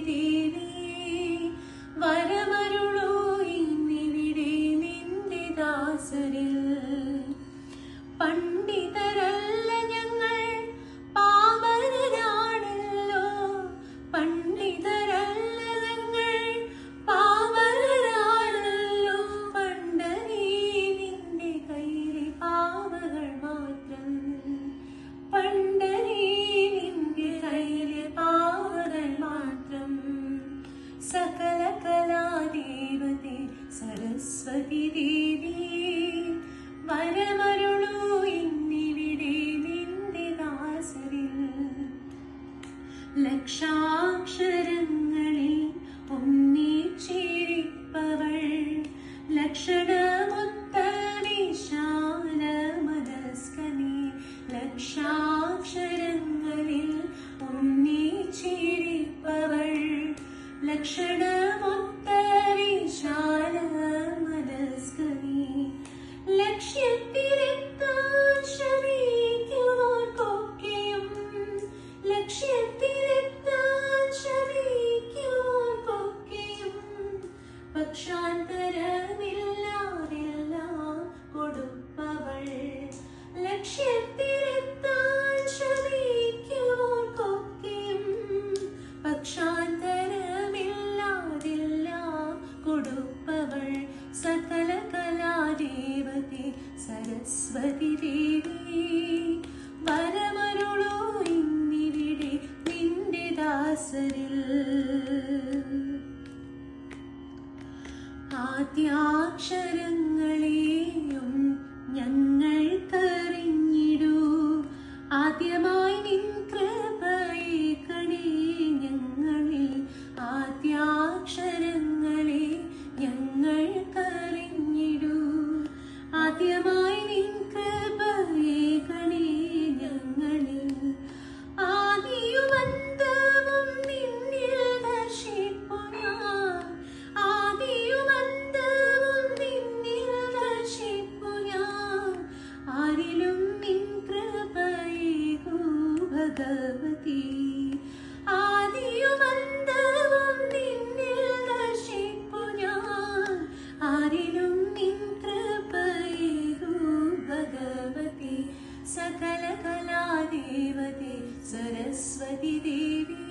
ദേവി വരമരുളൂ ഇന്നിവിടെ നിന്റെ ദാസരിൽ. പണ്ഡിതരല്ല ഞങ്ങൾ പാമരരാണല്ലോ, പണ്ഡിതരല്ല ഞങ്ങൾ പാമരരാണല്ലോ. പണ്ടനീ നിന്റെ കയ്യിലെ പാവകൾ മാത്രം, പണ്ടനീ നിന്റെ കയ്യിലെ പാവകൾ മാത്രം. സകല കലാദേവതേ സരസ്വതി ദേവി വരമരുളൂ ഇന്നിവിടെ നിന്റെ ദാസരിൽ. ലക്ഷാക്ഷരങ്ങളിൽ ഒന്നിച്ചിരിപ്പവൾ ലക്ഷണമൊത്ത വിശാലമനസ്കനീ. ലക്ഷാക്ഷരങ്ങളിൽ ഒന്നിച്ചിരിപ്പവൾ ലക്ഷണമൊത്ത വിശാലമനസ്കനീ. ലക്ഷ്യത്തിലെത്താൻ ശ്രമിക്കുവാർക്കൊക്കെയും, ലക്ഷ്യത്തിലെത്താൻ ശ്രമിക്കുവാർക്കൊക്കെയും പക്ഷാന്തരമില്ലാതെല്ലാം കൊടുപ്പവൾ. ലക്ഷ്യത്തിലെത്താൻ ശ്രമിക്കുവാർക്കൊക്കെയും പക്ഷാന്തരമില്ലാതെല്ലാം കൊടുപ്പവൾ. സകല കലാദേവതേ സരസ്വതി ദേവി വരമരുളൂ ഇന്നിവിടെ നിന്റെ ദാസരിൽ. ആദ്യാക്ഷരങ്ങളെയും ഞങ്ങൾക്കറിഞ്ഞിടൂ, ആദ്യമായി നിൻ കൃപയേകണേ ഞങ്ങളിൽ. ആദ്യാക്ഷരങ്ങളെ ഞങ്ങൾക്കറിഞ്ഞിടൂ, ആദ്യമായി നിൻ കൃപയേകണേ ഞങ്ങളിൽ. ആദിയും അന്തവും നിന്നിൽ ദർശിപ്പു ഞാൻ, ആദിയും അന്തവും നിന്നിൽ ദർശിപ്പു ഞാൻ. ആരിലും നിൻ കൃപയേകൂ ഭഗവതി, ആദിയും അന്തവും നിന്നിൽ ദർശിപ്പു ഞാൻ. ആരിലും നിൻ കൃപയേകൂ ഭഗവതി. സകല കലാദേവതേ സരസ്വതി ദേവി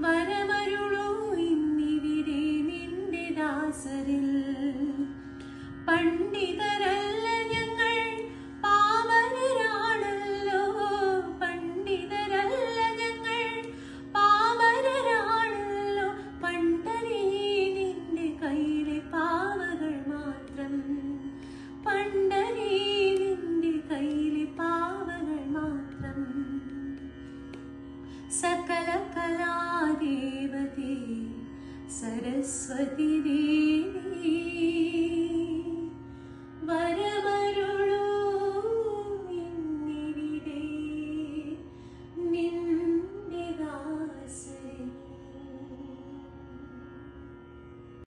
വരമരുളൂ ഇന്നിവിടെ നിന്റെ ദാസരിൽ.